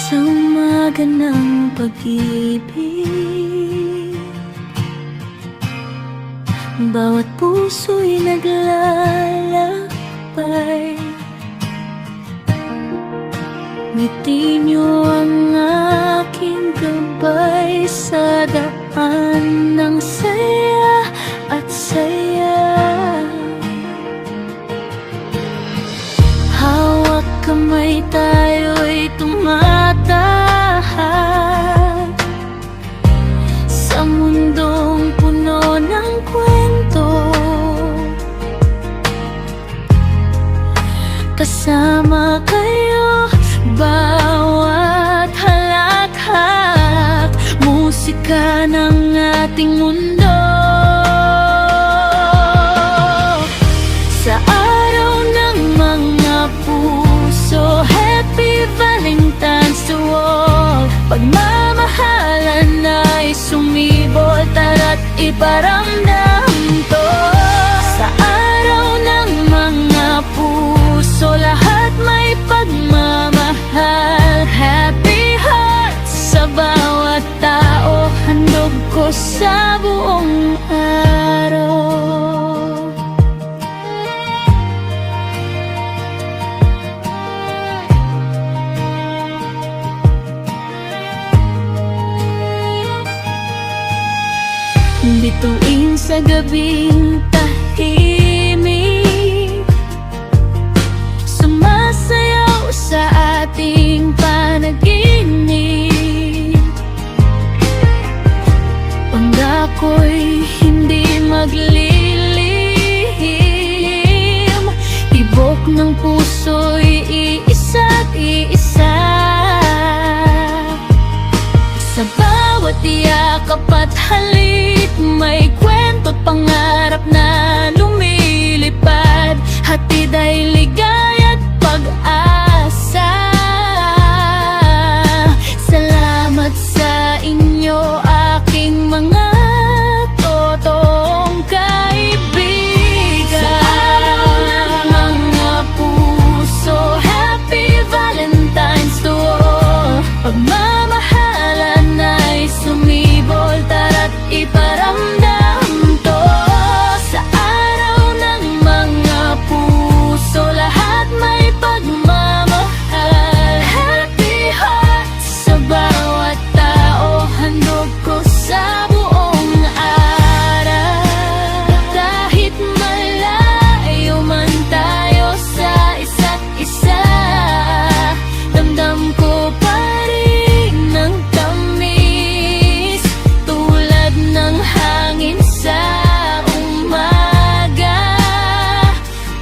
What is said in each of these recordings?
sa umaga ng pag-ibig. Bawat puso'y naglalakbay. Ngiti niyo ang aking gabay sa daan ng saya at saya. Hawak kamay, tayo'y tumatahak sa mundong puno ng kwento. Kasama kayo bawat halakhak, musika ng ating mundo. Sa araw ng mga puso, Happy Valentine's to all. Pagmamahalan ay sumibol, tara't iparamdam to. Sa araw ng mga puso, lahat may pagmamahal. Happy hearts sa bawat tao, handog ko sa buong araw. Bituin sa gabing tahimik, sumasayaw sa ating panaginip. Panggako'y hindi maglilihim, tibok ng puso'y iisa't iisa. Sa bawat yakap at halik, may kwento't pangarap na lumilipad. Hatid ay ligaya't pag-asa. Salamat sa inyo, aking mga totoong kaibigan. Sa araw ng mga puso, Happy Valentine's to all. Pagmamahalan ay sumibol, tara't iparamdam to. Sa araw ng mga puso, lahat may pagmamahal. Happy hearts sa bawat tao, handog ko sa buong araw. Kahit malayo man tayo sa isa't isa, damdam ko pa rin ang tamis, tulad ng hangin sa umaga.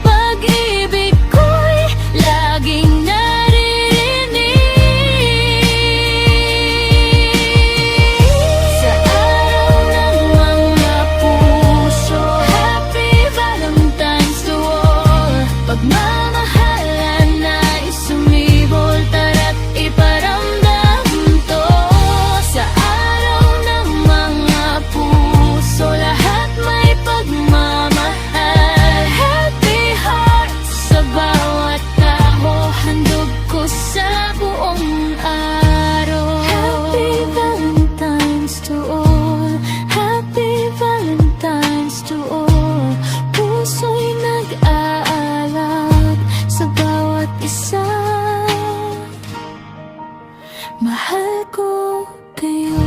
Pag-ibig ko'y laging naririnig. Sa araw ng mga puso, Happy Valentine's to all. Pagmamahalan ay sumibol, tara't iparamdam to. Sa araw ng mga puso, lahat may pagmamahal. Happy hearts sa bawat tao, handog ko sa buong araw. Happy Valentine's to all. Happy Valentine's to all. Puso'y nag-aalab sa bawat isa. Mahal ko kayo.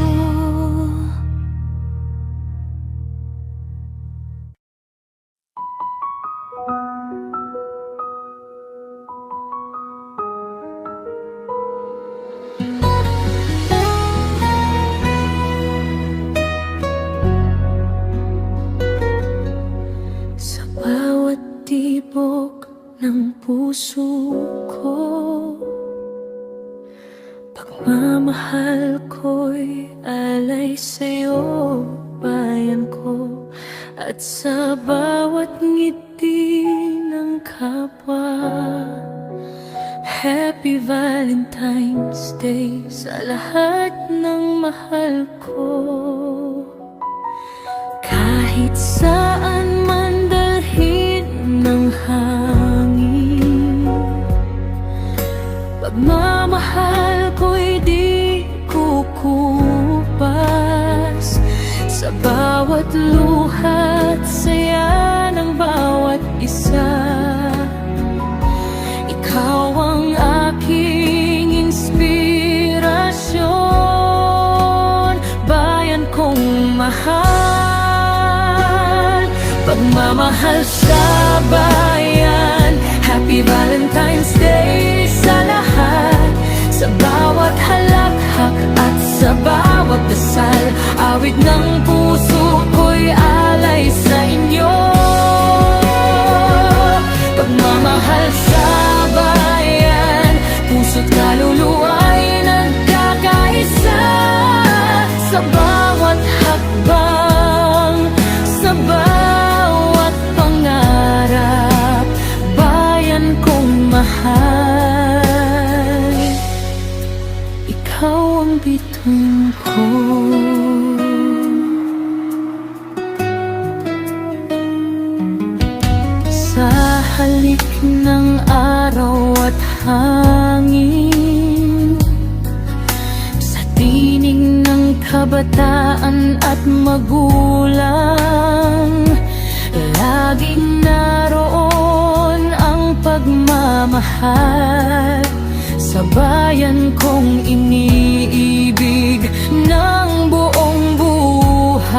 Sa bawat tibok ng puso ko, pagmamahal ko'y alay sa'yo, bayan ko. At sa bawat ngiti ng kapwa, Happy Valentine's Day sa lahat ng mahal ko. Kahit saan man dalhin ng hangin, Pagmamahal ko'y di kukupas sa bawat luha't saya ng bawat isa. Ikaw ang aking inspirasyon, bayan kong mahal. Pagmamahal sa bayan, Happy Valentine's Day sa lahat. Sa bawat halakhak at sa bawat dasal, awit ng puso ko'y alay sa inyo. Pagmamahal sa bayan, puso't kaluluwa'y nagkakaisa. Sa bawat hakbang, sa bawat pangarap, bayan kong mahal, ikaw ang bituin ko. Sa halik ng araw at hangin, sa tinig ng kabataan at magulang, laging naroon ang pagmamahal. Sa bayan kong iniibig ng buong buhay.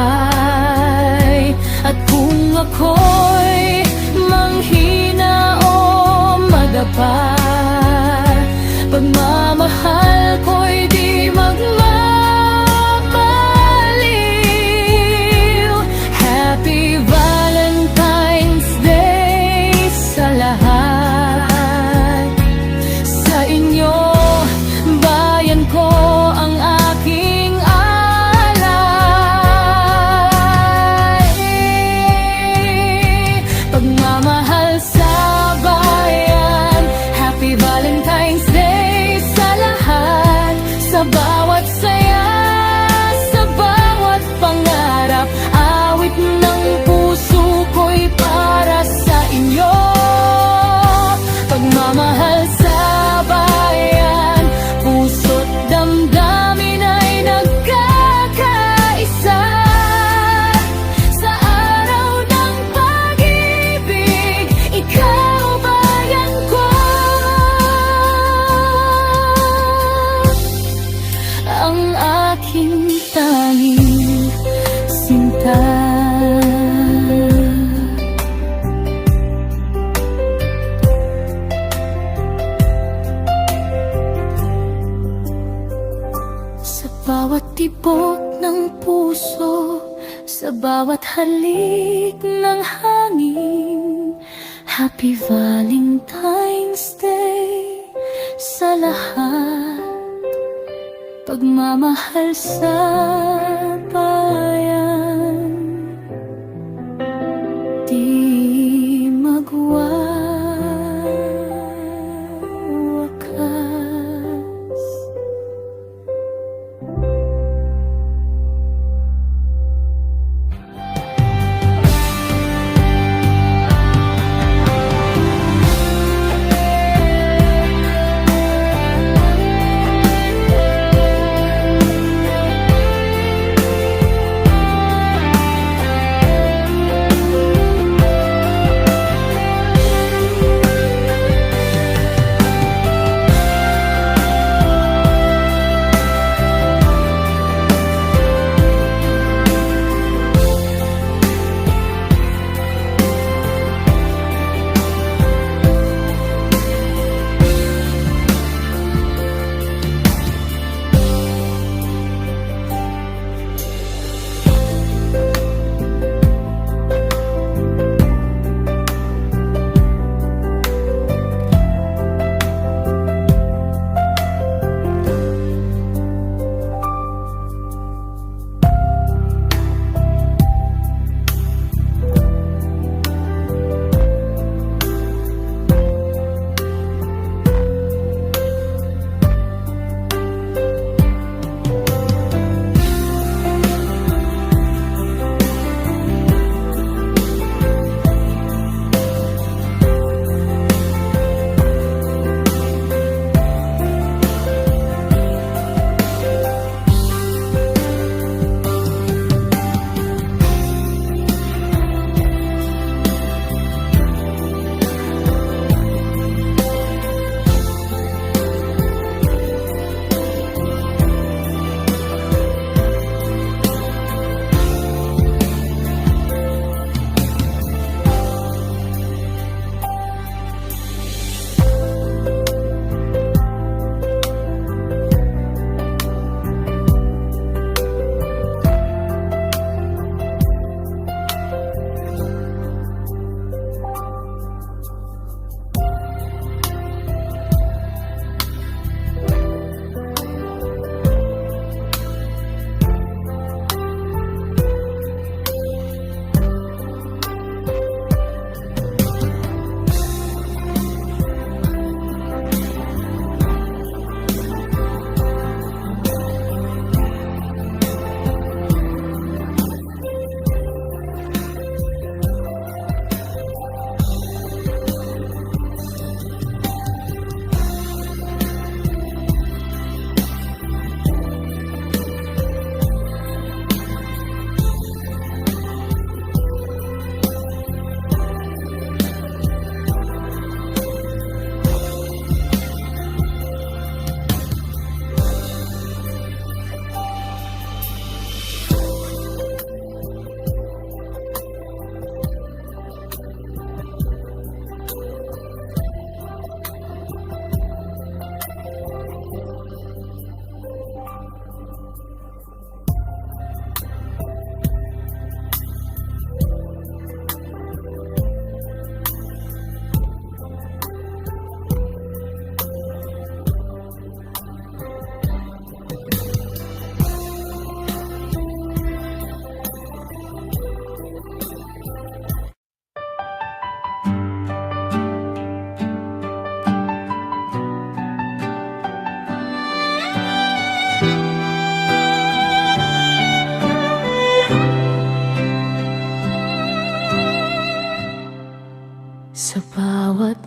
At kung ako'y manghina o madapa, pagmamahal ko'y di magmamaliw. Happy Valentine's Day sa lahat. Sa inyo, bayan ko, ang aking alay. Pagmamahal sa bayan, Happy Valentine's Day sa lahat. Sa bawat saya, sa bawat pangarap, awit ng puso ko'y para sa inyo. Pagmamahal sa bayan, puso't damdamin ay nagkakaisa. Sa araw ng pag-ibig, ikaw bayan ko, ang aking tanging sinta. Sa bawat tibok ng puso, sa bawat halik ng hangin, Happy Valentine's Day sa lahat. Pagmamahal sa bayan, di magwawakas.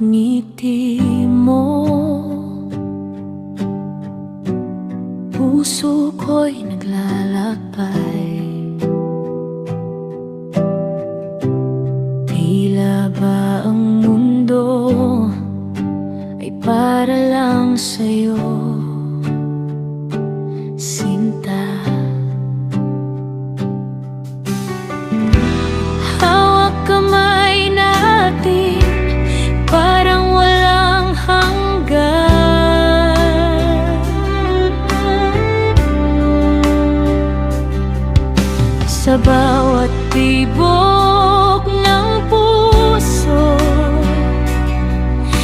ngiti mo, puso ko'y naglalakbay. Tila ba ang mundo ay para lang sa'yo, sinta. Hawak kamay natin, parang walang hanggan. Sa bawat tibok ng puso,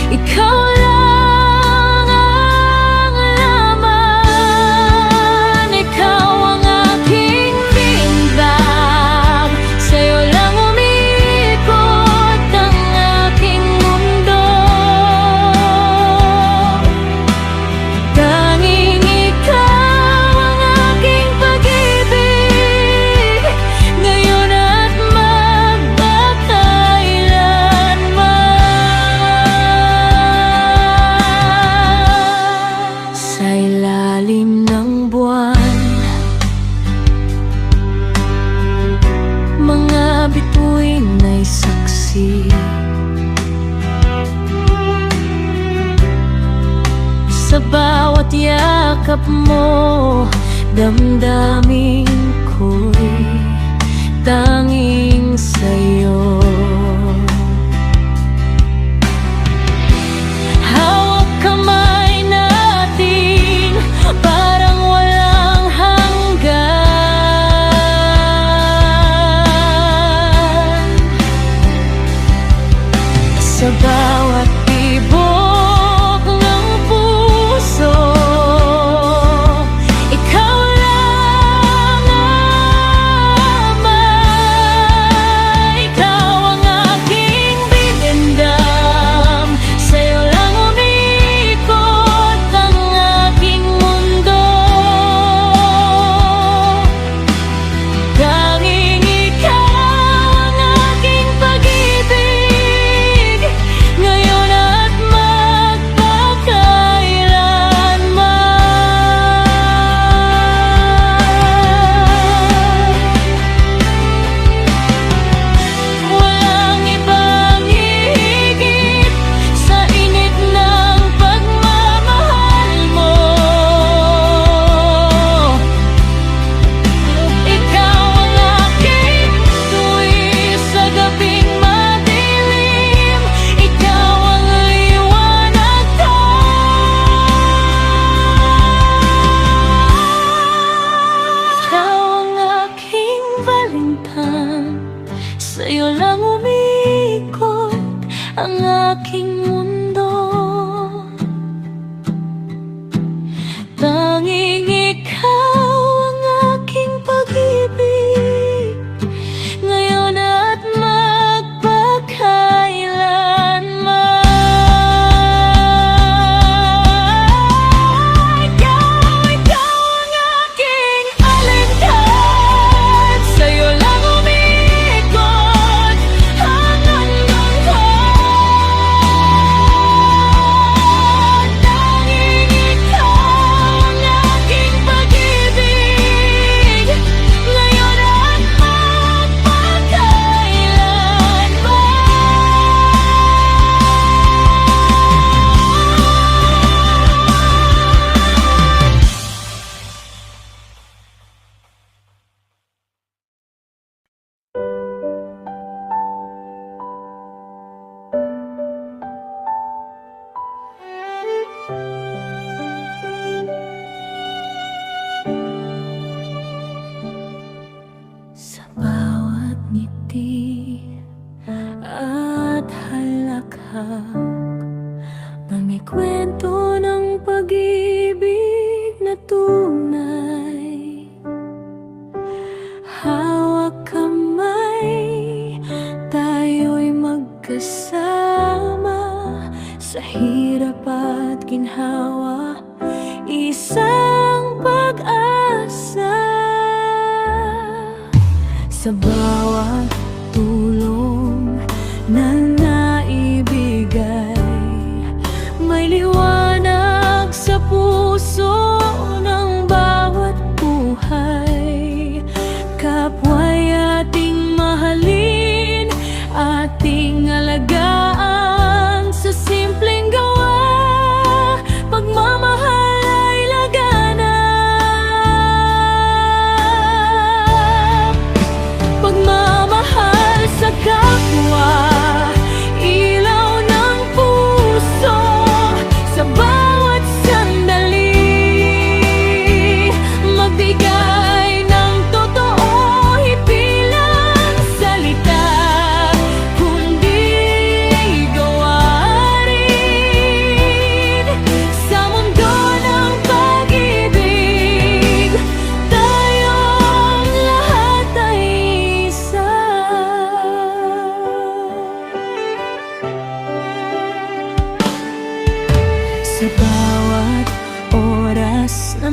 ikaw lang ang laman. Ikaw ang aking bintang, sa'yo lang umiikot ang aking mundo. Tanging ikaw ang aking pag-ibig, ngayon at magpakailanman. Sa ilalim ng buwan, mga bituin ay saksi. Sa bawat yakap mo, damdamin ko'y tanging sa'yo. Hawak kamay natin, parang walang hanggan. Sa bawat tibok ng puso, ikaw lang ang ama. Ikaw ang aking binindam, sa'yo lang umiikot ang aking mundo. Tanging ikaw ang aking pag-ibig, ngayon at magpakailanman. Walang ibang hihigit sa init ng pagmamahal mo. Ikaw ang aking tuwi sa gabing madilim, ikaw ang liwanag ko. Ikaw ang aking balintang, sa'yo lang umiikot ang aking mundo. Tanging ikaw ang aking pag-ibig, ngayon at magpakailanman. Ikaw ang aking alintad, sa'yo lang umiikot ang handang ko. Tanging ikaw ang aking pag-ibig, ngayon at magpakailanman. Sa bawat ngiti at halakhak, may kwento ng pag-ibig na tunay. Hawak kamay, tayo'y magkasama sa hirap at ginhawa, isang pag-asa. Sa bawat tulong na naibigay,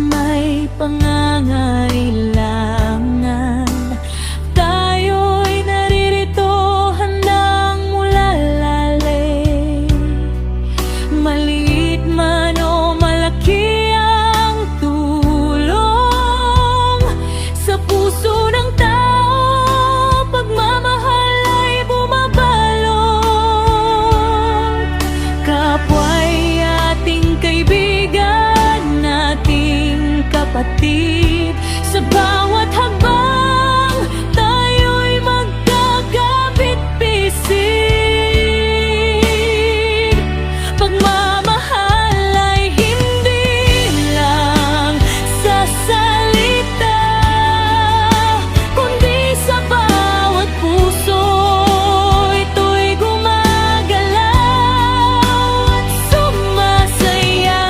may pangangailangan. Tayo'y naririto, handang mulalali. Maliit man o malaki ang tulong sa puso ng tao, pagmamahal ay bumabalot. Kapwa'y ating kaibigan, ating kapatid. Sa bawat hakbang, tayo'y magkakapit-bisig. Pagmamahal ay hindi lang sa salita, kundi sa bawat puso. Ito'y gumagalaw at sumasaya.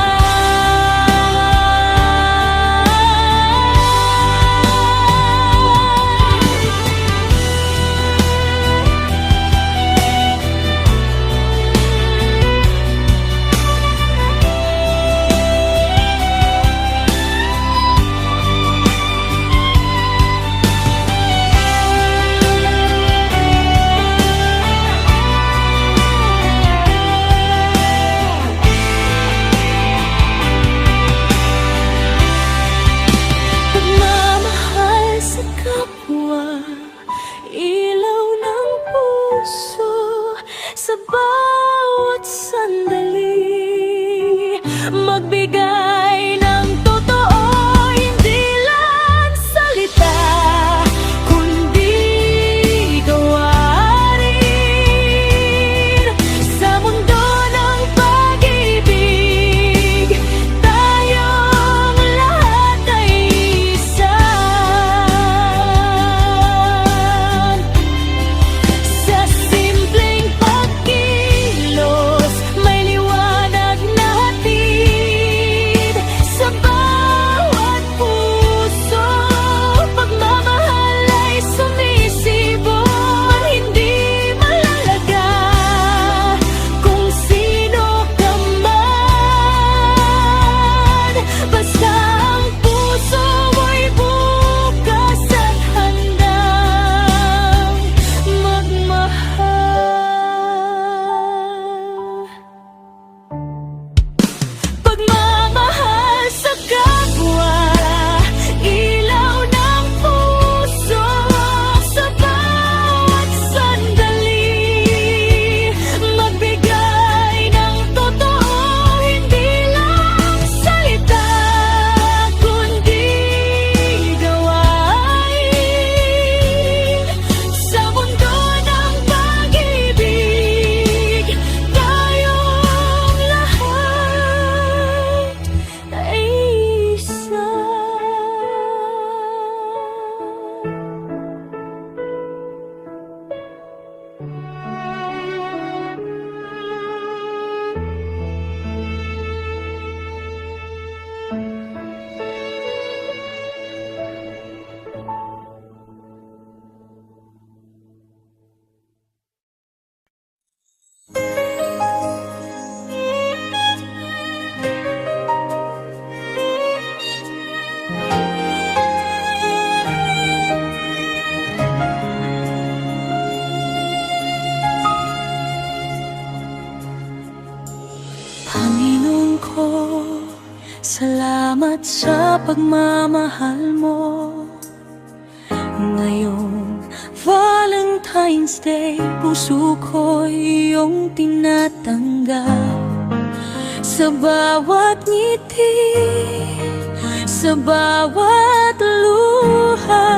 Pagmamahal sa kapwa, ilaw ng puso. Sa bawat sandali, magbigay ng totoo, hindi lang salita, kundi gawain. Sa mundo ng pag-ibig, tayong lahat ay isa. Sa simpleng pagkilos, may liwanag na hatid. Sa bawat puso, pagmamahal ay sumisibol. Hindi mahalaga kung sino ka man, basta ang puso mo'y bukas at handang magmahal. Pagmamahal sa kapwa, ilaw ng puso. Sa bawat sandali, magbigay ng totoo, hindi lang salita, kundi gawain. Sa mundo ng pag-ibig, tayong lahat ay isa. Panginoon ko, salamat sa pagmamahal mo. Ngayong Valentine's Day, puso ko iyong tinatanggap. Sa bawat ngiti, sa bawat luha,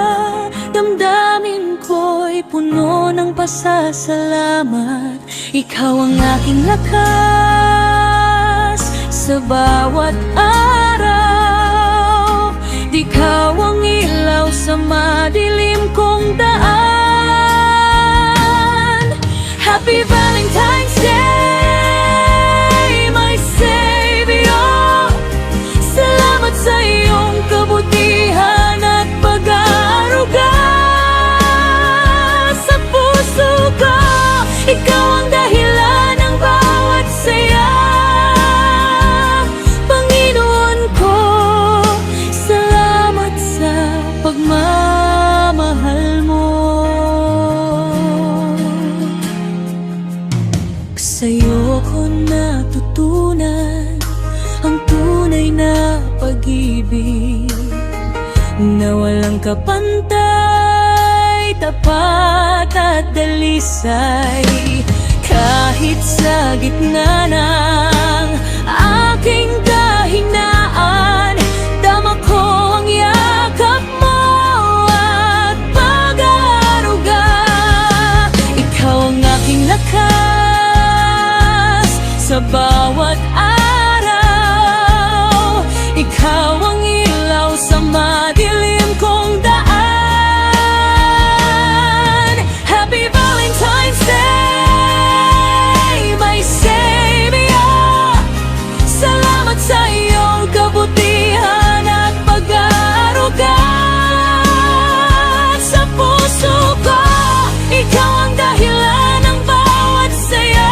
damdamin ko'y puno ng pasasalamat. Ikaw ang aking lakas sa bawat araw. Ikaw ang ilaw sa madilim kong daan. Happy Valentine's Day, my Savior. Salamat sa iyong kabutihan at pag-aaruga. Sa puso ko, ikaw ang dahilan ng bawat saya. Panginoon ko, na walang kapantay, tapat at dalisay. Kahit sa gitna ng aking kahinaan, dama ko ang yakap mo at pag-aaruga. Ikaw ang aking lakas sa bawat araw. Ikaw ang ilaw sa madilim kong daan. Happy Valentine's Day, my savior. Salamat sa iyong kabutihan at pag-aaruga. Sa puso ko, ikaw ang dahilan ng bawat saya.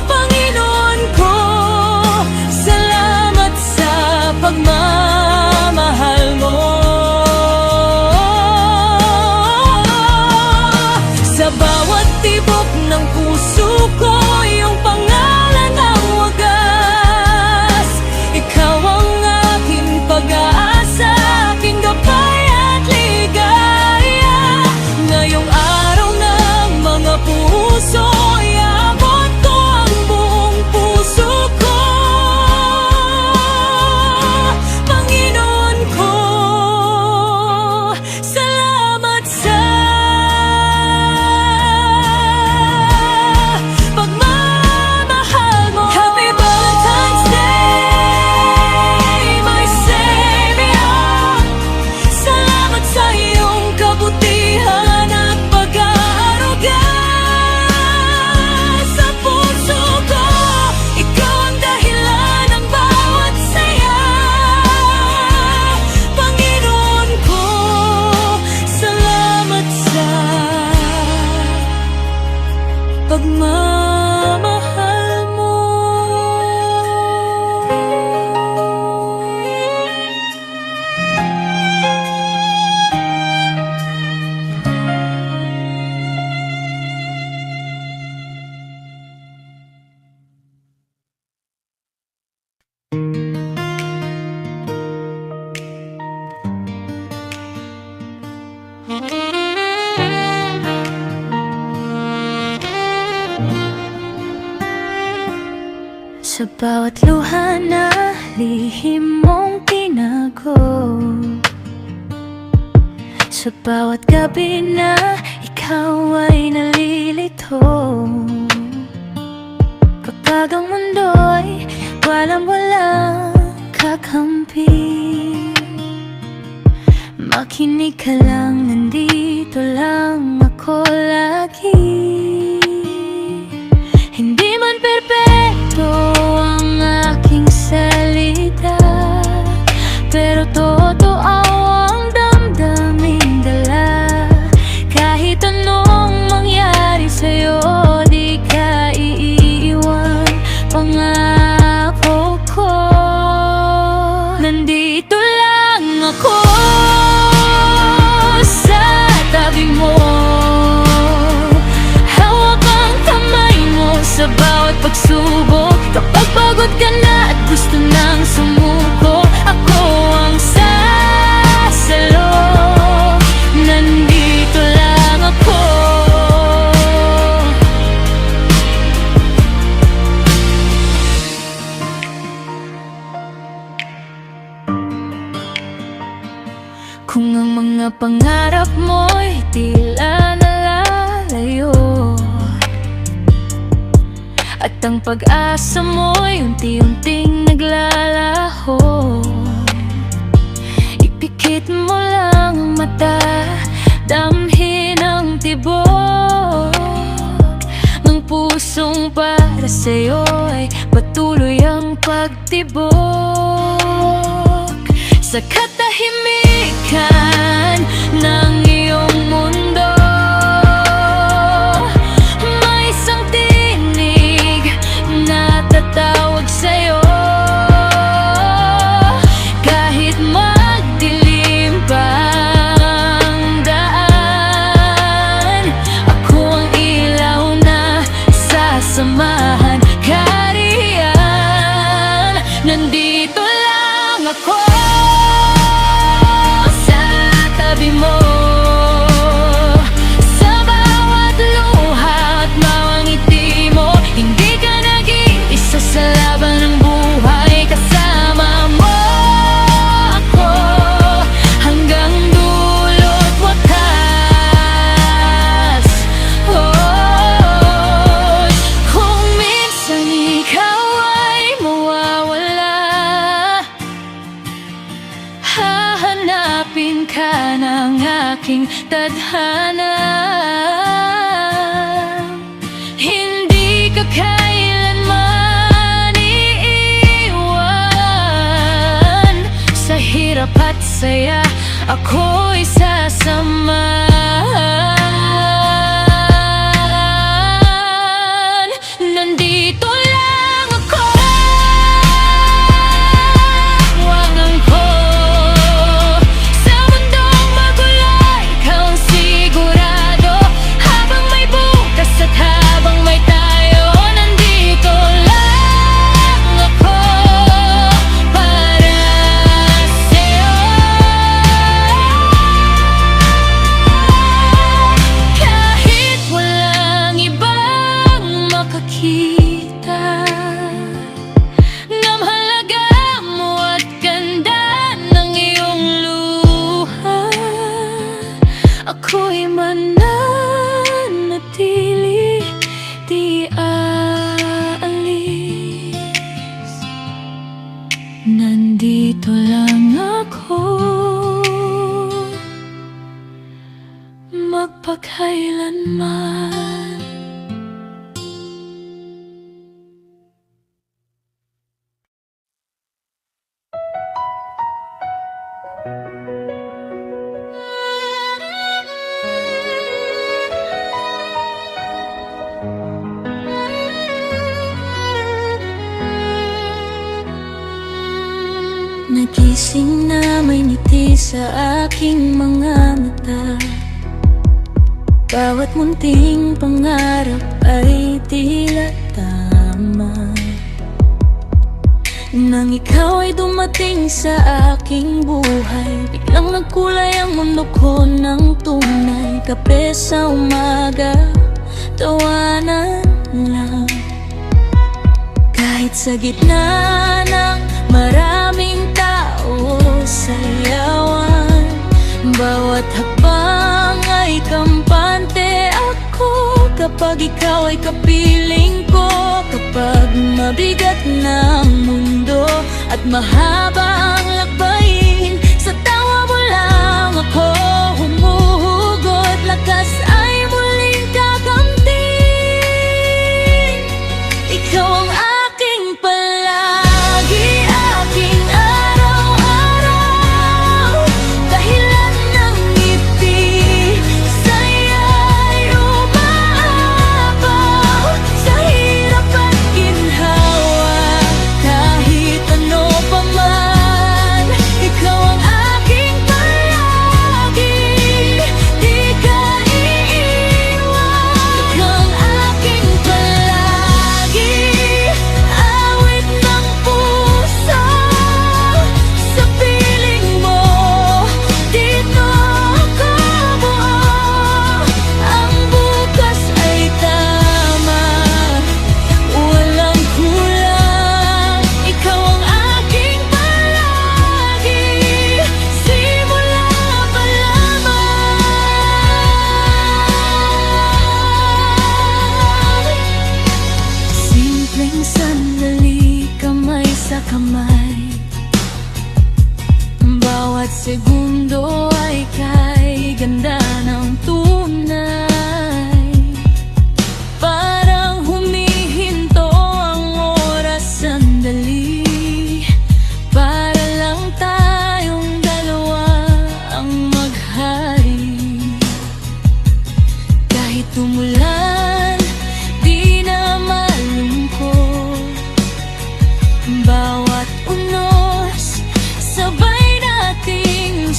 Panginoon ko, salamat sa pagmamahal mo. Sa bawat tibok ng puso ko, iyong pangalan ang wagas. Ikaw ang aking pag-aasa, aking gabay at ligaya. Ngayong araw ng mga puso, iabot ko ang buong puso ko. Panginoon ko, salamat sa pagmamahal mo. Happy Valentine's Day, my savior. Salamat sa iyong kabutihan at pag-aaruga. Sa puso ko, ikaw ang dahilan ng bawat saya. Panginoon ko, salamat sa pagmamahal mo. Sa bawat luha na lihim mong tinago, sa bawat gabi na ikaw ay nalilito, kapag ang mundo'y walang kakampi, makinig ka lang, nandito lang ako lagi. Hindi man perpekto ang aking salita, pero totoo ang damdaming dala. Kahit anong mangyari sa'yo, di ka iiwan, pangako ko. Nandito lang ako sa tabi mo, hawak ang kamay mo sa bawat pagsubok. Kapag pagod ka na at gusto nang sumuko, ako ang sasalo. Nandito lang ako. Kung ang mga pangarap mo'y tila nalalayo, at ang pag-asa mo'y unti-unting naglalaho, ipikit mo lang ang mata, damhin ang tibok ng pusong para sa'yo ay patuloy ang pagtibok. Sa katahimikan ng iyong mundo, may isang tinig na tatawag sa'yo. Kahit magdilim pa ang daan, ako ang ilaw na sasamahan. Kariyan, nandito lang ako. ka ng aking tadhana. Hindi ka kailanman iiwan. Sa hirap at saya ako'y sasamahan. Nandito lang ako, wangan ko. Sa mundong magulo, ikaw ang sigurado. Habang may bukas at habang may tayo, nandito lang ako para sa'yo. Kahit walang ibang makakita ng halaga mo at ganda ng iyong luha, ako'y mananatili, di aalis. Nandito lang ako, magpakailanman. Nagising na may ngiti sa aking mga mata. Bawat munting pangarap ay tila tama. Nang ikaw ay dumating sa aking buhay, biglang nagkulay ang mundo ko ng tunay. Kape sa umaga, tawanan lang. Kahit sa gitna ng maraming tao, sayawan. Bawat hakbang ay kampante ako. Kapag ikaw ay kapiling ko, kapag mabigat ng mundo at mahaba ang lakbayin, sa tawa mo lang ako humuhugot. Lakas ay muling kakamtin. Ikaw ang aking palagi, aking araw-araw. Dahilan ng ngiti, saya'y umaapaw. Sa hirap at ginhawa, kahit ano pa man, ikaw ang aking palagi, di ka iiwan. Ikaw ang aking palagi, awit ng puso. Sa piling mo, dito ako buo. Ang bukas ay tama, walang kulang. Ikaw ang aking palagi, simula pa lamang. Simpleng sandali, kamay sa kamay. Bawat segundo ay kay ganda ng tunay. Parang humihinto ang oras sandali, para lang tayong dalawa ang maghari. Kahit tumulan, di na malungkot. Bawat unos, sabay nating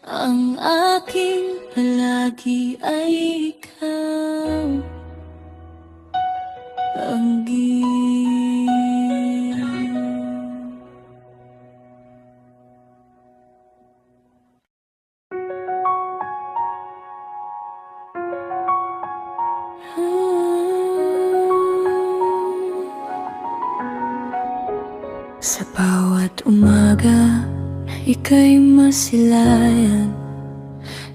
Ang aking palagi ay ikaw, lagi. Sa bawat umaga, ika'y masilayan.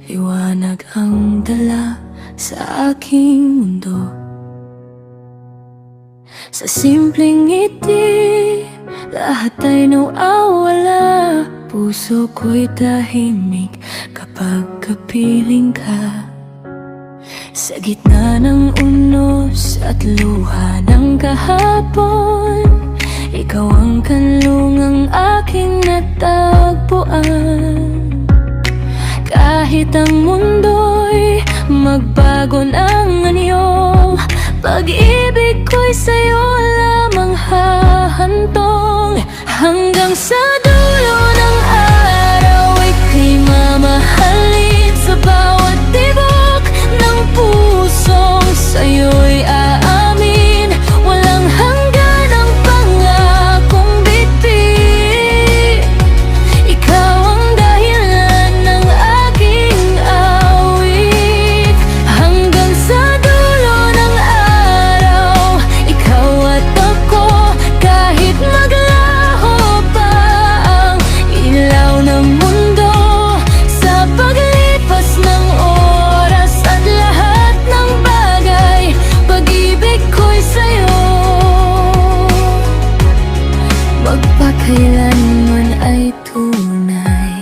Liwanag ang dala sa aking mundo. Sa simpleng ngiti, lahat ay nawawala. Puso ko'y tahimik kapag kapiling ka. Sa gitna ng unos at luha ng kahapon, ikaw ang kanlungang aking natagpuan. Kahit ang mundo'y magbago ng anyo, pag-ibig ko'y sa'yo lamang hahantong. Hanggang sa dulo ng araw, ika'y mamahalin. Sa bawat tibok ng pusong sa'yo'y aamin. Walang hanggan ang pangakong bitbit. Ikaw ang dahilan ng aking awit. Hanggang sa dulo ng araw, ikaw at ako. Kahit maglaho pa ang ilaw ng mundo, sa paglipas ng oras at lahat ng bagay, pag-ibig ko'y sa'yo magpakailanman ay tunay.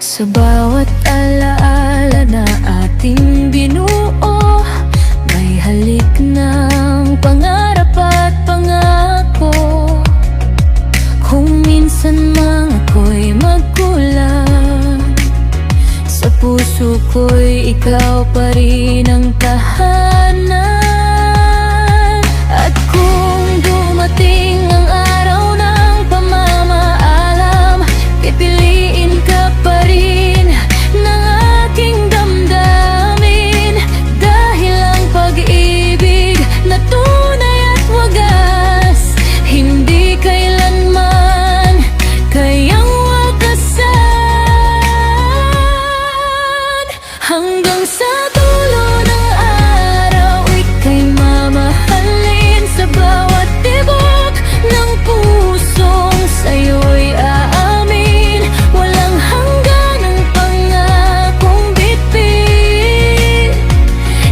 Sa bawat alaala na ating binuo, may halik ng pangarap at pangako. Kung minsan mang ako'y magkulang, sa puso ko'y ikaw pa rin ang tahanan. At kung dumating ang araw ng pamamaalam, pipiliin ka pa rin ng aking damdamin. Dahil ang pag-ibig na tunay at wagas, hindi kailanman kayang wakasan. Hanggang sa dulo ng araw, ika'y mamahalin. Sa bawat tibok ng pusong sa'yo'y aamin. Walang hanggan ang pangakong bitbit.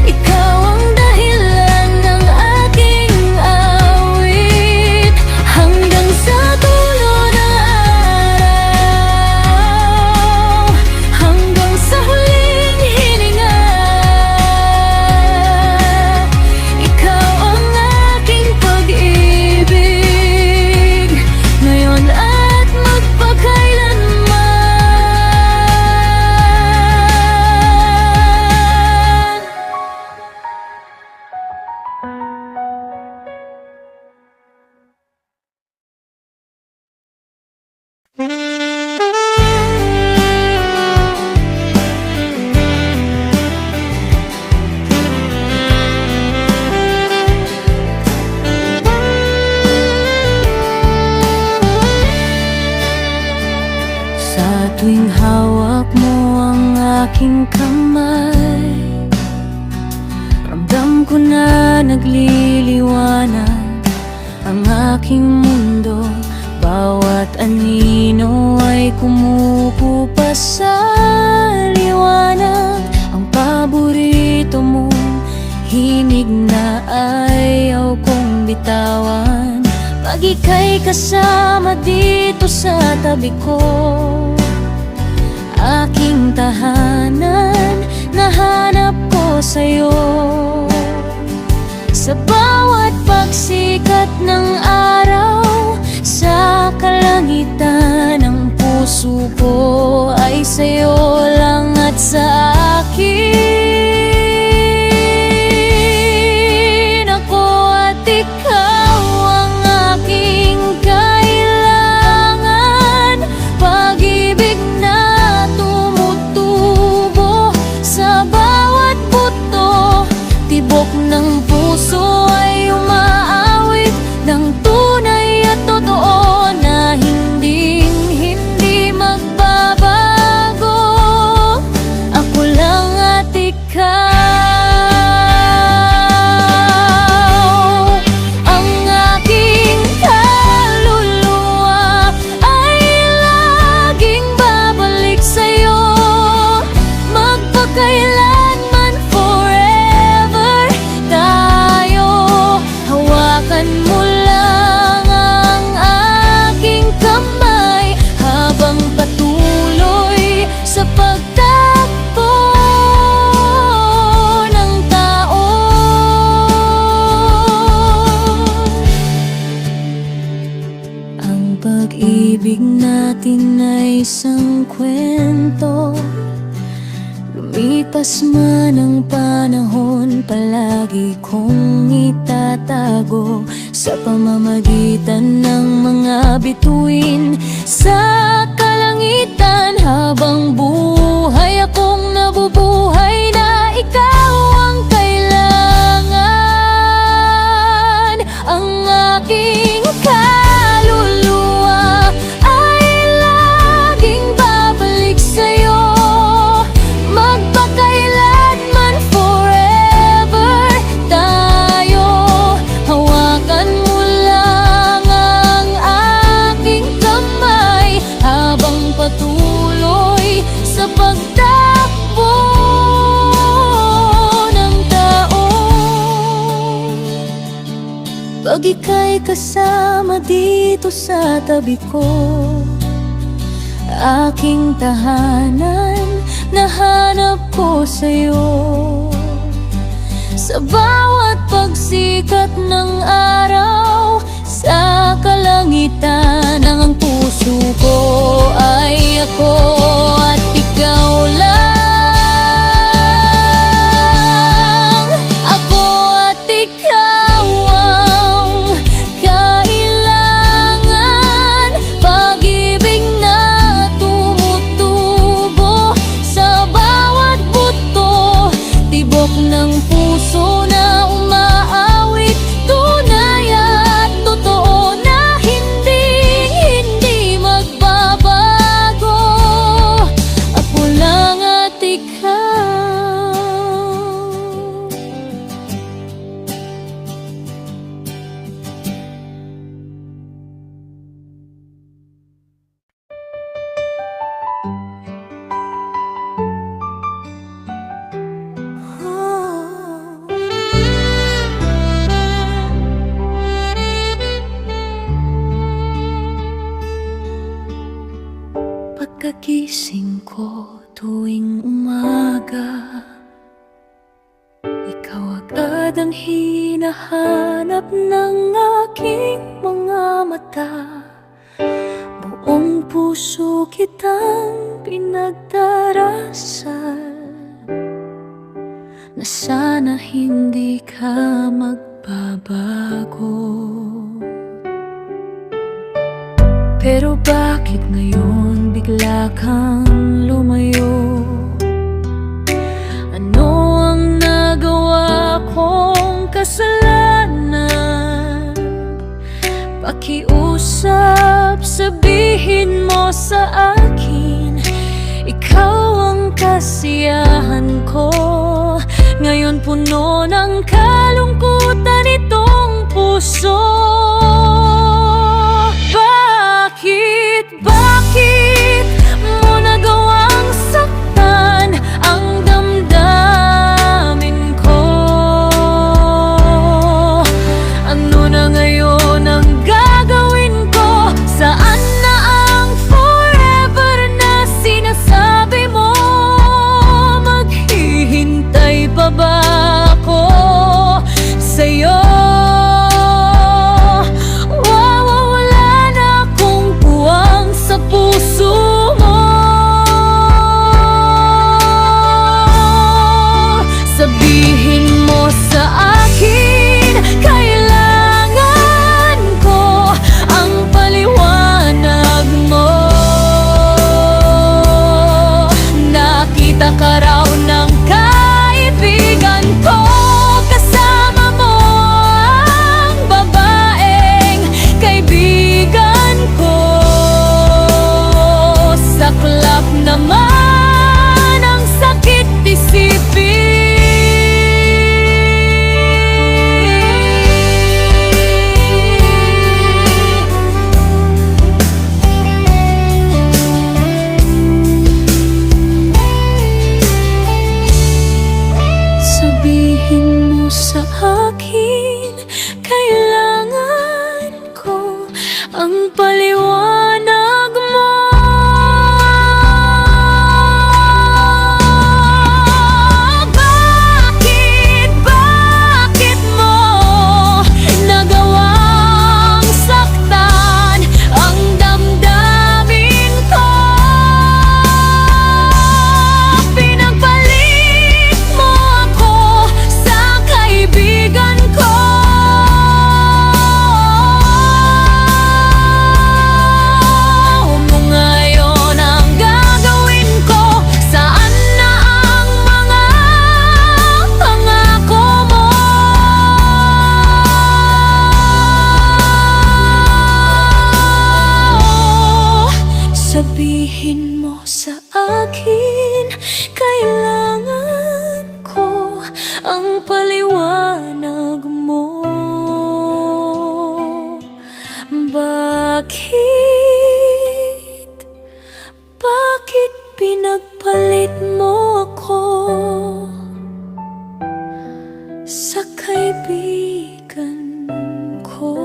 Ikaw ang dahilan ng aking awit. Hanggang sa dulo ng araw, hanggang sa huling hininga, ikaw ang aking pag-ibig, ngayon at magpakailanman. Sa tuwing hawak mo ang aking kamay, ramdam ko na nagliliwanag ang aking mundo. Bawat anino ay kumukupa sa liwanag. Ang paborito mong hinig na ayaw kong bitawan. Pag ika'y kasama dito sa tabi ko, aking tahanan, nahanap ko sa'yo. Sa bawat pagsikat ng araw, sa kalangitan ng puso ko ay sa'yo lang at sa akin. Ako at ikaw ang aking kailangan. pag-ibig natin ay isang kwento. Lumipas man ang panahon, palagi kong itatago sa pamamagitan ng mga bituin sa kalangitan. Habang buhay akong nabubuhay na ikaw ang kailangan. Ang aking kaluluwa ay laging babalik sa'yo, magpakailanman forever tayo. Hawakan mo lang ang aking kamay habang patuloy sa pagtakbo ng taon. Pag ika'y kasama dito sa tabi ko, aking tahanan, nahanap ko sa'yo. Sa bawat pagsikat ng araw sa kalangitan, ang puso ko ay ako at ikaw lang. Ako at ikaw ang kailangan, pag-ibig na tumutubo sa bawat buto, tibok ng puso na umaawit, tunay at totoo na hindi magbabago. Ako lang at ikaw. Pagkagising ko tuwing umaga, ikaw agad ang hinahanap ng aking mga mata. Buong puso kitang pinagdarasal na sana hindi ka magbabago. Pero bakit ngayon bigla kang lumayo? Ano ang nagawa kong kasalanan? Pakiusap, sabihin mo sa akin, ikaw ang kasiyahan ko. Ngayon puno ng kalungkutan itong puso. Bakit mo nagawang saktan ang damdamin ko? Ano na ngayon ang gagawin ko? Saan na ang forever na sinasabi mo? Maghihintay pa ba ako sa'yo? Sabihin mo sa akin, kailangan ko ang paliwanag mo. Bakit pinagpalit mo ako sa kaibigan ko?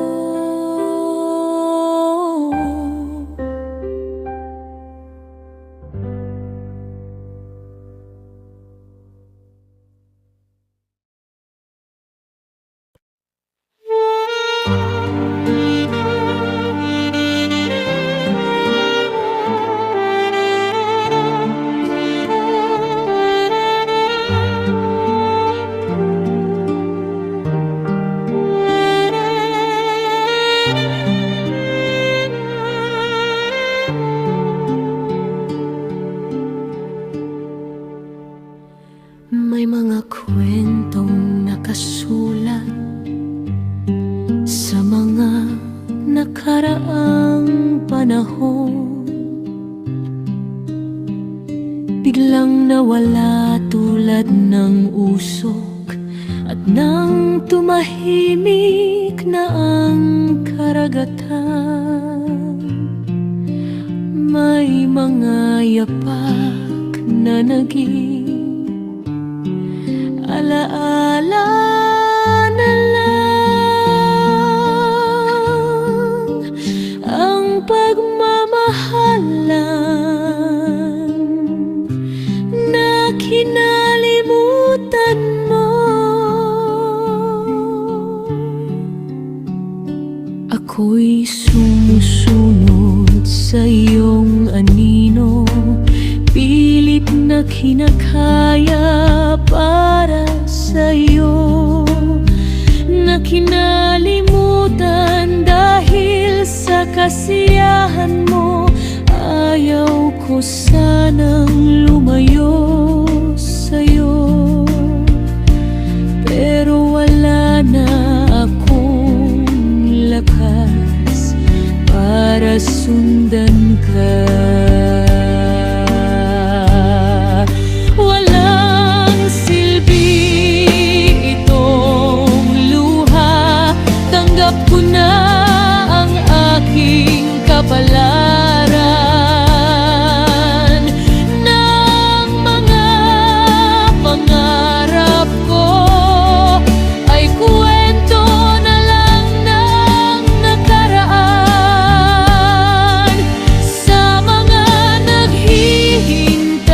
May mga kwentong nakasulat sa mga nakaraang panahon, biglang nawala tulad ng usok, at nang tumahimik na ang karagatan, may mga yapak na naging alaala na lang, ang pagmamahalan na kinalimutan mo. Ako'y sumusunod sa iyong anino, pilit na kinakaya para sa'yo, na kinalimutan dahil sa kasiyahan mo. Ayaw ko sanang lumayo sa'yo, pero wala na akong lakas para sundan ka. Kapalaran ng mga pangarap ko ay kwento na lang ng nakaraan, sa mga naghihintay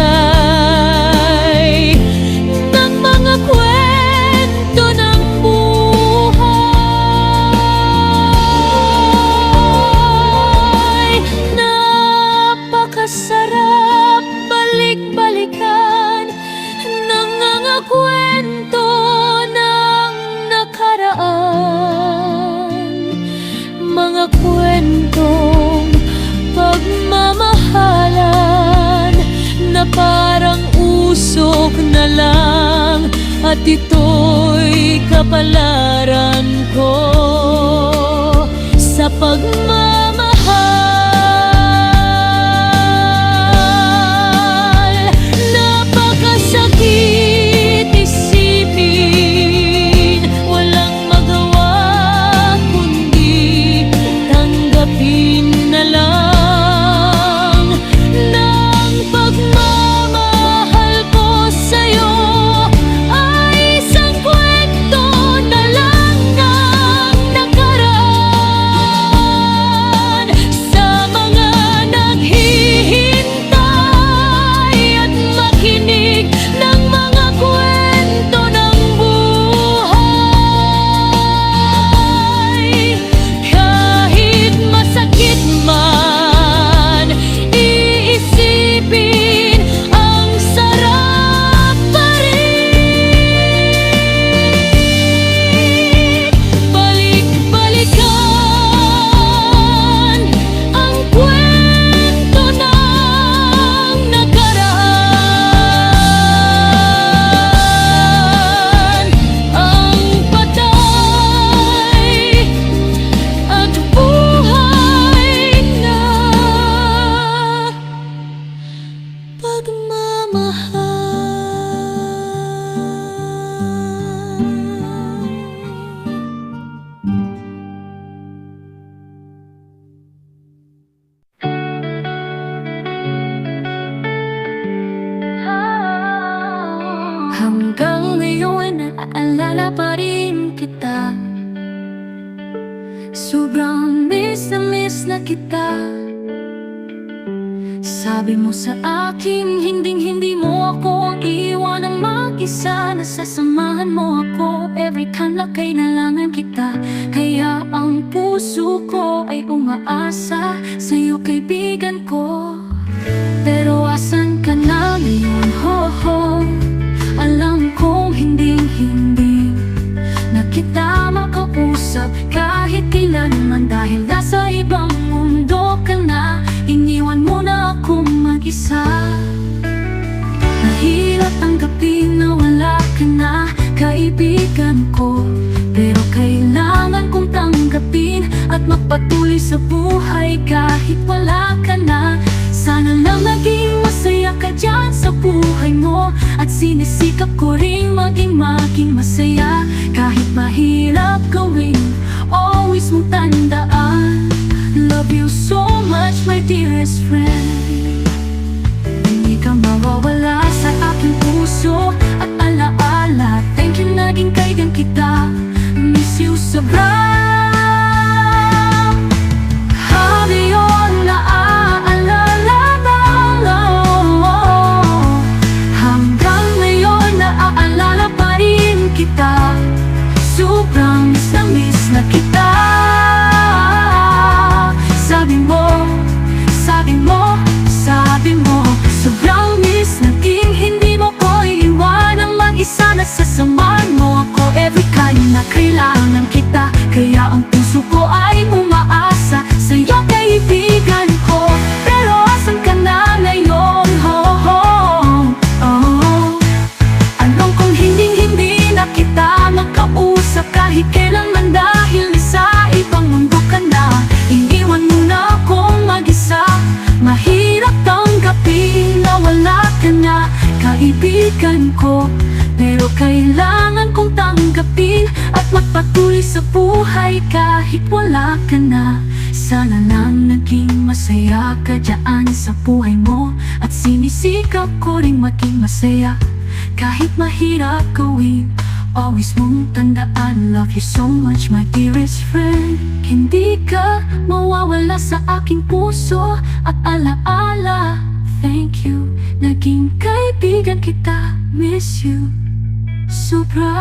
ng mga kwento ng sarap balik-balikan ng mga kwento ng nakaraan, mga kwentong pagmamahalan na parang usok na lang, at ito'y kapalaran ko sa pagmamahal. Napakasakit isipin, walang magawa kundi tanggapin na lang ng pagmamahal ko sa'yo ay isang kwento na lang ng nakaraan. Hanggang ngayon naaalala pa rin kita. Sobrang miss na kita. Sabi mo sa akin, hindi mo ako iwan ng mag-isa. Nasasamahan mo ako every time na kailangan kita. Kaya ang puso ko ay umaasa sa'yo, kaibigan ko. Pero asan ka na ngayon, ho ho? Alam kong hindi na kita makausap kahit kailanman, dahil nasa ibang mundo ka na. Iniwan mo na akong mag-isa. Mahirap tanggapin na wala ka na, kaibigan ko. Pero kailangan kong tanggapin at magpatuloy sa buhay kahit wala ka na. Sana lang naging masaya ka dyan sa buhay mo, at sinisikap ko rin maging masaya. Kahit mahirap gawin, always mong tandaan, love you so much, my dearest friend. Hindi ka mawawala sa aking puso at alaala. Thank you, naging kaibigan kita. Miss you sobra. Habi yun naaalala na, hanggang ngayon naaalala pa rin kita. Sobrang miss na kita. Sabi mo, sobrang miss naging hindi mo ko iiwan ng mag-isa. Nasasamahan mo ako every time na kailangan kita. Kaya ang puso ko ay umaasa sa'yo, kaibigan ko. Pero asan ka na ngayon, ho ho? Oh, alam kong hindi na kita makausap kahit kailanman, dahil sa ibang mundo ka na. Iniwan mo na akong mag-isa. Mahirap tanggapin na wala ka na, kaibigan ko. Pero kailangan kong tanggapin at magpatuloy sa buhay kahit wala ka na. Sana lang naging masaya ka dyan sa buhay mo, at sinisikap ko rin maging masaya kahit mahirap gawin. Always mong tandaan, love you so much, my dearest friend. Hindi ka mawawala sa aking puso at alaala. Thank you, naging kaibigan kita. Miss you sobra.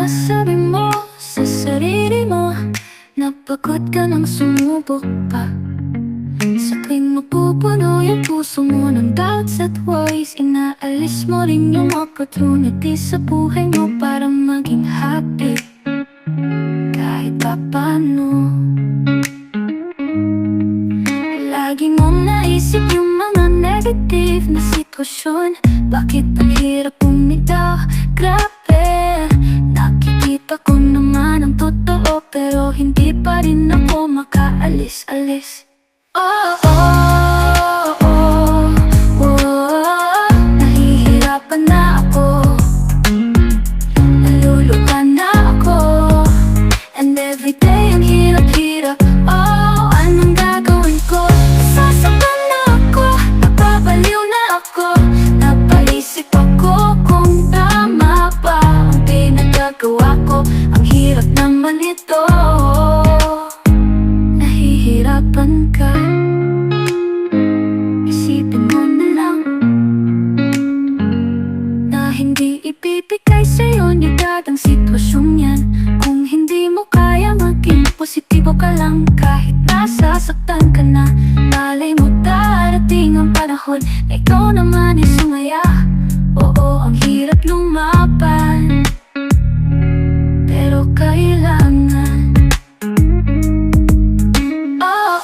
Sabi mo sa sarili mo, napagod ka nang sumubok pa. Sa tuwing mapupuno yung puso mo ng doubts at worries, inaalis mo rin yung opportunity sa buhay mo para maging happy kahit pa paano. Lagi mong naisip yung mga negative na sitwasyon. Bakit ang hirap bumitaw? Grabe, nakikita ko naman ang totoo, pero hindi pa rin ako makaalis-alis. Oh, oh, oh, oh, nahihirapan na ako, naluluha na ako, and everyday ang hirap-hirap. Oh, anong gagawin ko? Sasaktan na ako, napabaliw na ako, napaisip ako kung tama ba ang pinagagawa ko. Ang hirap naman ito, nahihirapan ka. Isipin mo na lang na hindi ibibigay sa'yo ni God ang sitwasyong yan. Kung hindi mo kaya, maging positibo ka lang. Kahit nasasaktan ka na, malay mo darating ang panahon na ikaw naman ay sumaya. Oo, ang hirap lumaban, pero kailangan. Oh,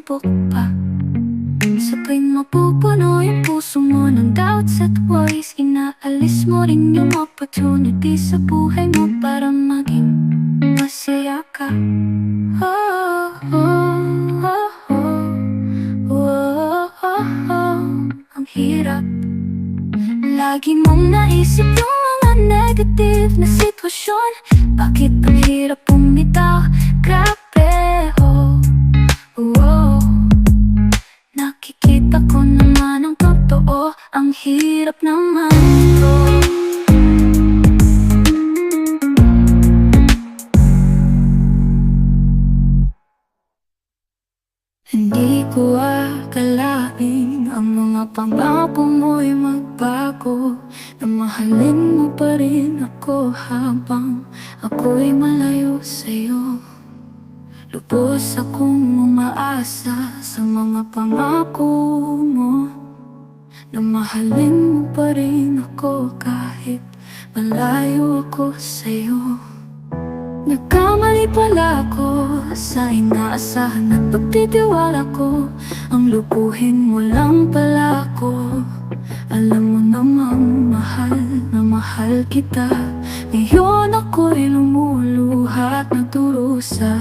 sabog pa. Sabay mapupuno yung puso mo ng doubts at worries. Inaalis mo rin yung opportunity sa buhay mo para maging masaya ka. Oh, oh, oh, oh, oh, oh, oh. Ang hirap. Lagi mong naisip yung mga negative na sitwasyon. Bakit ang hirap bumitaw? Grabe, oh, oh. Nakikita ko naman ang totoo. Ang hirap naman to. Hindi ko akalain ang mga pangako mo'y magbago, na mahalin mo pa rin ako habang ako'y malayo sa'yo. Lubos akong umaasa sa mga pangako mo, na mahalin mo pa rin ako kahit malayo ako sa'yo. Nagkamali pala ako sa inaasahan at pagtitiwala ko. Ang lubuhin mo lang pala ako. Alam mo namang mahal na mahal kita. Ngayon ako'y lumuluha at nagdurusa.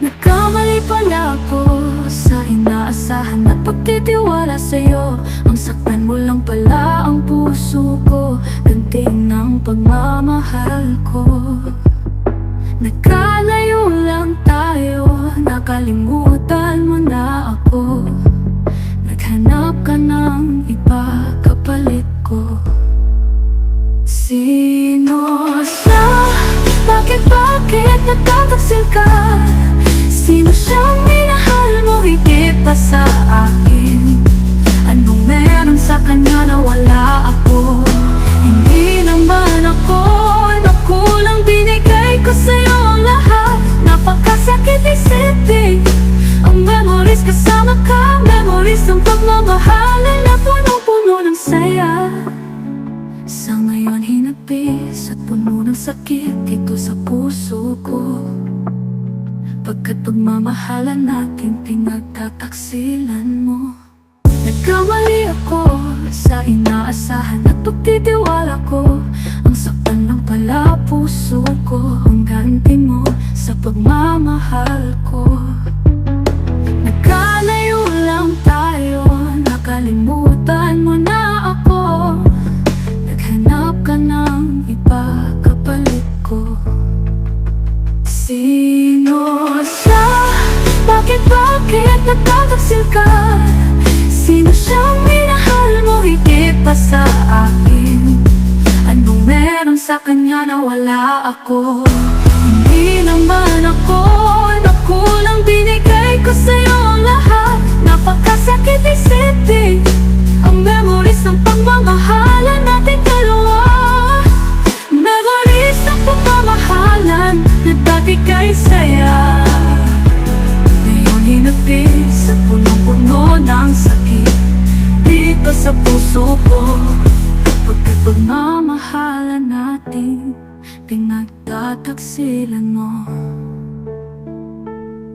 Nagkamali pala ako sa inaasahan at pagtitiwala sa'yo. Ang saktan mo lang pala ang puso ko, ganti ng pagmamahal ko. Nagkalayo lang tayo, nakalimutan mo na ako. Naghanap ka ng iba kapalit ko. Sino siya? Bakit nagtataksil ka? Sino siyang minahal mo higit pa sa akin? Anong meron sa kanya na wala ako? Hindi naman ako nakulang, binigay ko sa'yo ang lahat. Napakasakit isipin ang memories kasama ka. Memories ng pagmamahalan na punong-puno ng saya. Sa ngayon hinapis at puno ng sakit dito sa puso ko. Pagkat pagmamahalan natin pinagtataksilan mo. Nagkamali ako sa inaasahan at pagtitiwala ko. Ang saktan lang pala puso ko, ang ganti mo sa pagmamahal ko. Nagkalayo lang tayo, nakalimutan mo na ako. Naghanap ka ng iba kapalit ko. Sino siya? Bakit nagtataksil ka? Sino siyang minahal mo higit pa sa akin? Anong meron sa kanya na wala ako? Hindi naman ako nakulang, binigay ko sa'yo ang lahat. Napakasakit isipin ang memories ng pagmamahalan natin dalawa. Memories ng pagmamahalan na dati kay saya. Ngayon hinapis at punong-puno ng sakit dito sa puso ko. Pagkat pagmamahalan natin pinagtataksilan mo.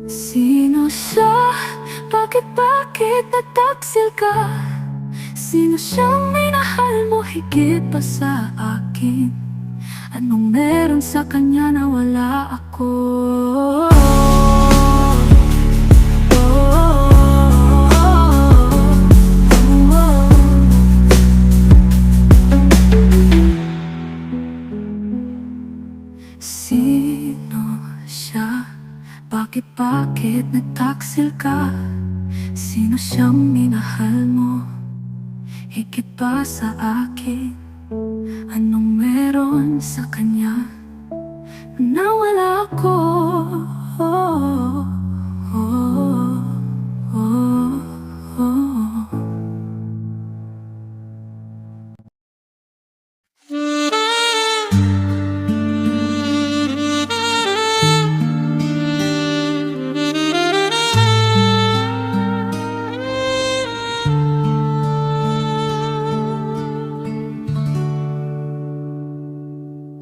Sino siya? Bakit nagtaksil ka? Sino siyang minahal mo higit pa sa akin? Anong meron sa kanya na wala ako? Sino siya? Bakit nagtaksil ka? Sino siyang minahal mo higit pa sa akin? Anong meron sa kanya na wala ako? Oh, oh, oh, oh.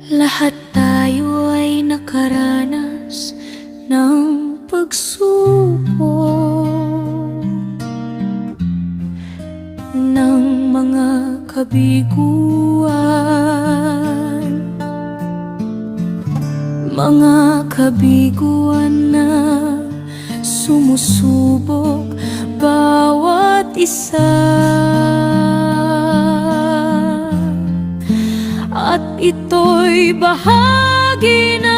Lahat tayo ay nakaranas ng pagsubok ng mga kabiguan, mga kabiguan na sumusubok bawat isa. At ito'y bahagi na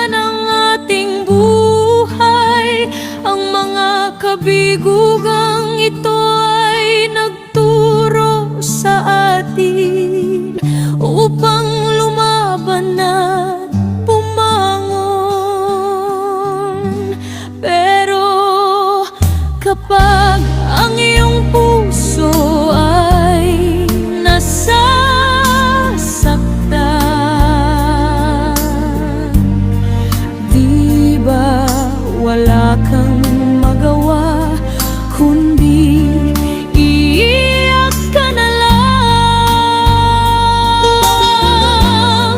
ng ating buhay. Ang mga kabigugang ito ay nagturo sa atin upang lumaban at bumangon. Pero kapag ang iyong puso ay nasasaktan, di ba wala kang magawa kundi iiyak ka na lang.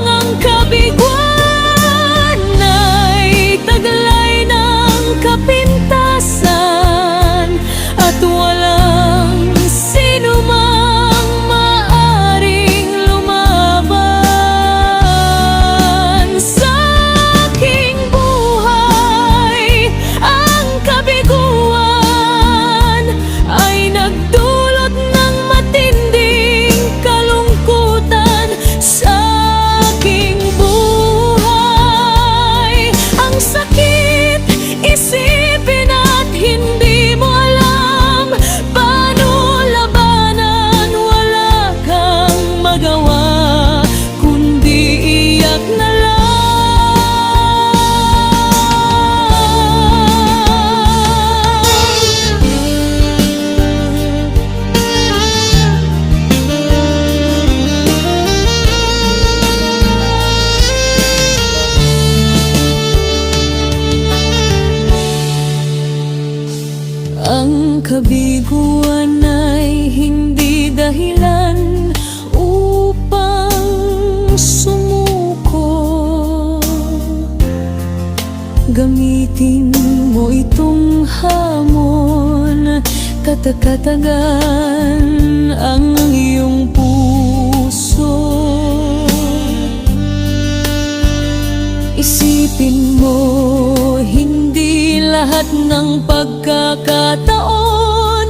Ang kabiguan ay taglay ng kapintasan at walang sino mang maaring lumaban sa aking buhay. Ang kabiguan ay nagdulot ng matinding kalungkutan sa aking buhay. Ang sakit isipin at hindi mo alam paano labanan. Wala kang magawa kundi iyak na lang. Ang kabiguan ay hindi dahilan upang sumuko. Gamitin mo itong hamon, katakatagan ang iyong puso. Isipin mo, hindi lahat ng pagkakataon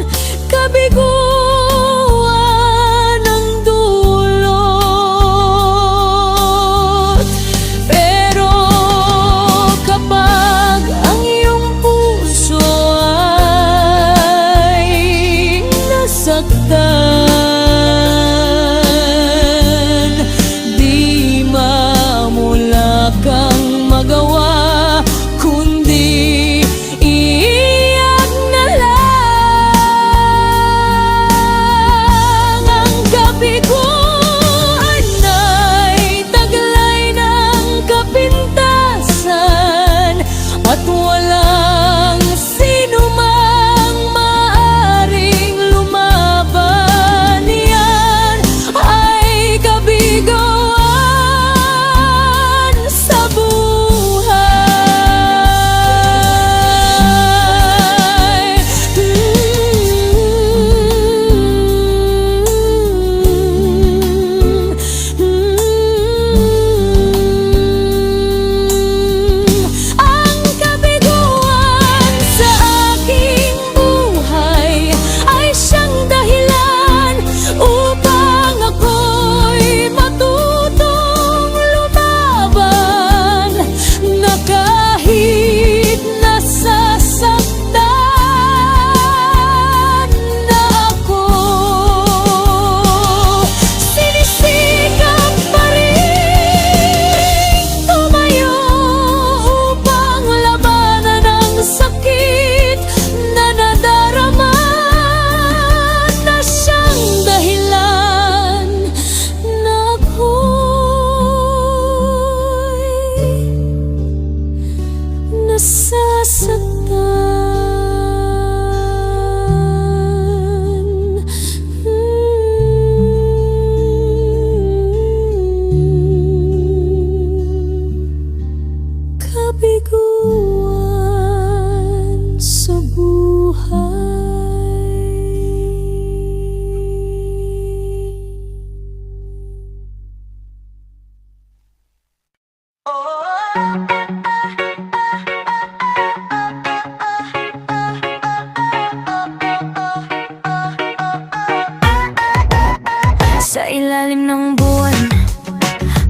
kabiguan ang dulot. Pero kapag ang iyong puso ay nasaktan, di mamula kang magawa kundi iiyak na lang.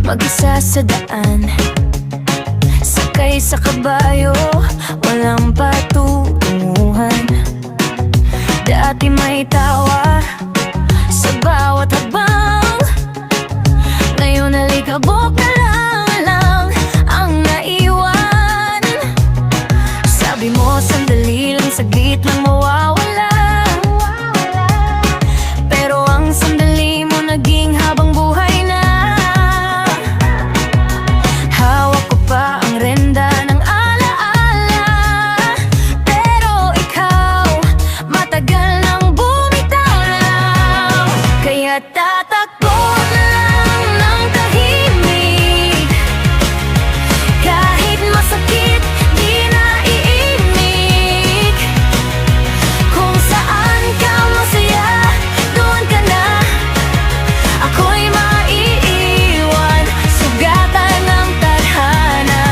mag-isa sa daan, sakay sa kabayo, walang patutunguhan. Dati may tawa sa bawat habang, ngayon alikabok na lang ang naiwan. Sabi mo sandali lang, saglit lang mawawala, pero ang sandali mo naging habang buhay na. Hawak ko pa ang renda ng alaala, pero ikaw matagal nang bumitaw na. Kaya tatakbo na lang ng tahimik, kahit masakit di na iimik. Kung saan ka masaya, doon ka na, ako'y maiiwan. Sugatan ng tadhana,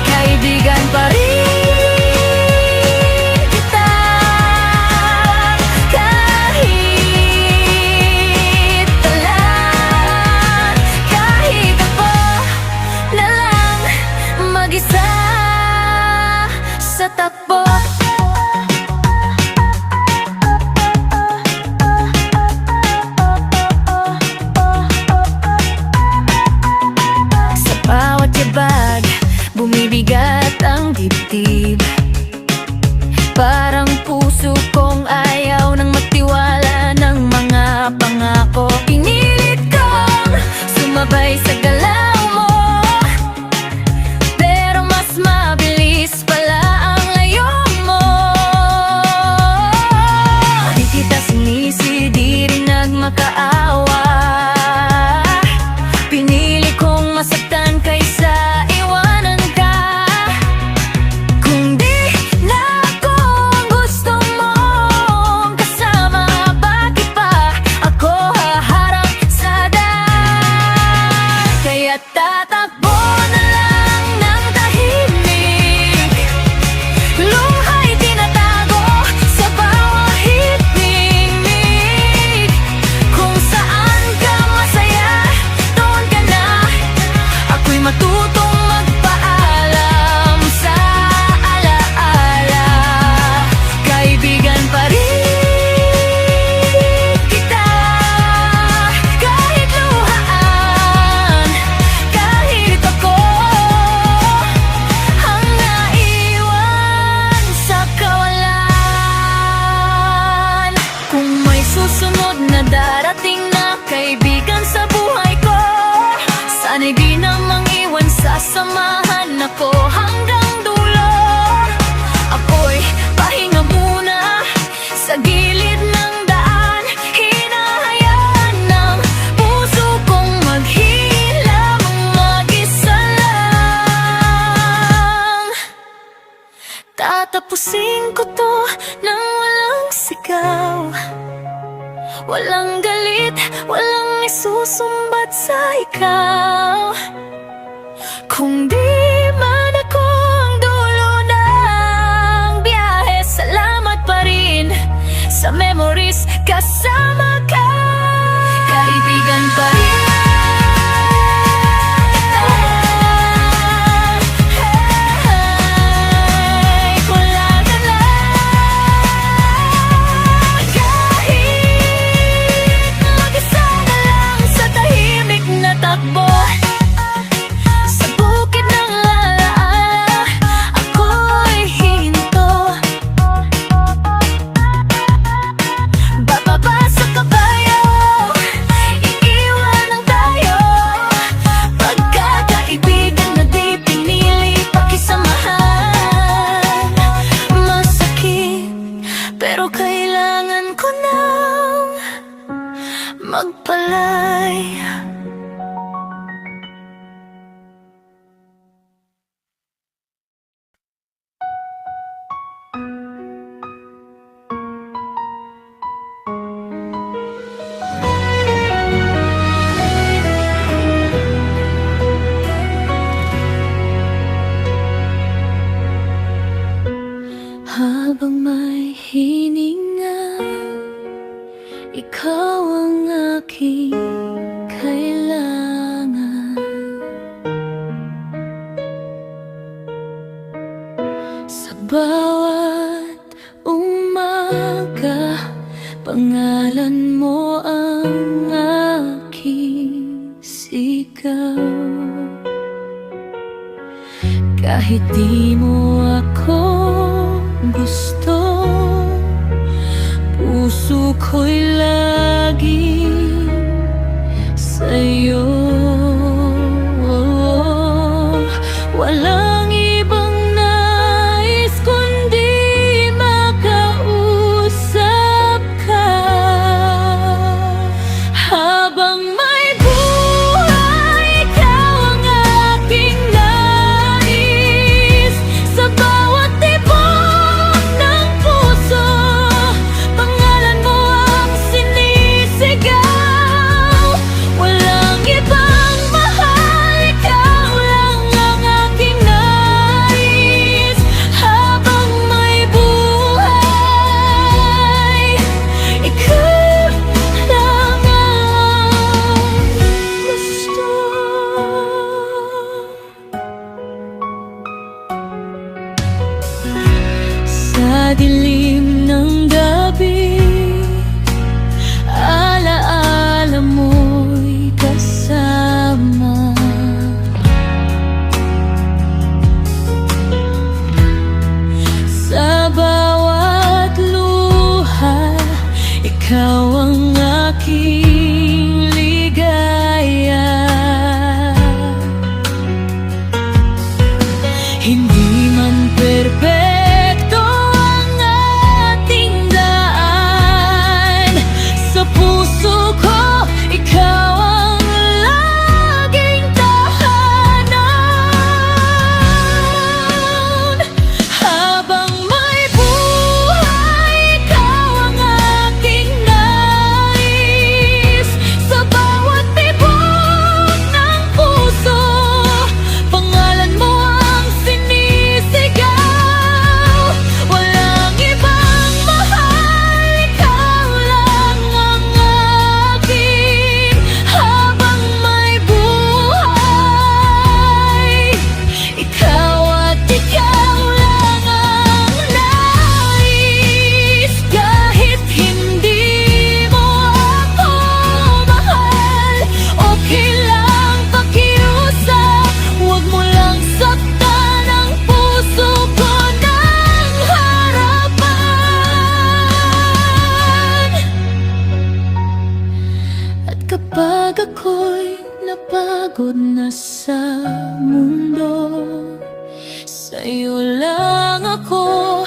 kaibigan pa rin kita. Kahit talan, kahit ako na lang mag-isa sa takbo. Sa bawat yabag, bumibigat ang dibdib. Parang puso kong ayaw nang magtiwala ng mga pangako. Pinilit kong sumabay sa galaw mo, pero mas mabilis pala ang layo mo. Di kita sinisi, di rin nagmakaawa. Pinili kong masaktan kaysa iwanan ka. Kung di na ako ang gusto mong kasama, bakit pa ako haharap sa daan? Kaya tatakbo na lang ng tahimik, luha'y tinatago sa bawat himig. Kung saan ka masaya, doon ka na, ako'y matutong magpaalam sa alaala. Kaibigan pa rin kita, kahit luhaan, kahit ako ang naiwan sa kawalan. Kung may susunod na darating na kaibigan sa buhay ko, sana'y di namang iwan, sasamahan ako hanggang dulo. Ako'y pahinga muna sa gilid ng daan, hinahayaan ng puso kong maghilom mag-isa lang. Tatapusin ko to nang walang sigaw, walang galit, walang isusumbat sa ikaw. Kung di man ako ang dulo ng biyahe, salamat pa rin sa memories kasama ka. Kaibigan pa rin hey, wala ka na. Kahit mag-isa na lang sa tahimik na takbo, sa bukid ng alaala, ako'y hinto. Bababa sa bawat umaga, pangalan mo ang aking sigaw. Kahit di mo ako gusto, puso ko'y laging sa'yo. Walang ibang nais kundi makausap ka. Habang may buhay, ikaw ang aking nais. Sa bawat tibok ng puso, pangalan mo ang sinisigaw. Walang ibang mahal, ikaw lang ang aking nais. Habang may buhay, ikaw lang ang gusto. Sa dilim ng gabi, alaala mo'y kasama. Sa bawat luha, ikaw ang aking ligaya. Hindi man perpekto ang ating daan, sa puso ko ikaw ang laging tahanan. Habang may buhay, ikaw ang aking nais. Sa bawat tibok ng puso, pangalan mo ang sinisigaw. Walang ibang mahal, ikaw lang ang akin. Habang may buhay, ikaw at ikaw lang ang nais. Kahit hindi mo ako mahal, okay lang pakiusap. Huwag mo lang saktan ang puso ko ng harapan. At kapag ako'y napagod na sa mundo, sa'yo lang ako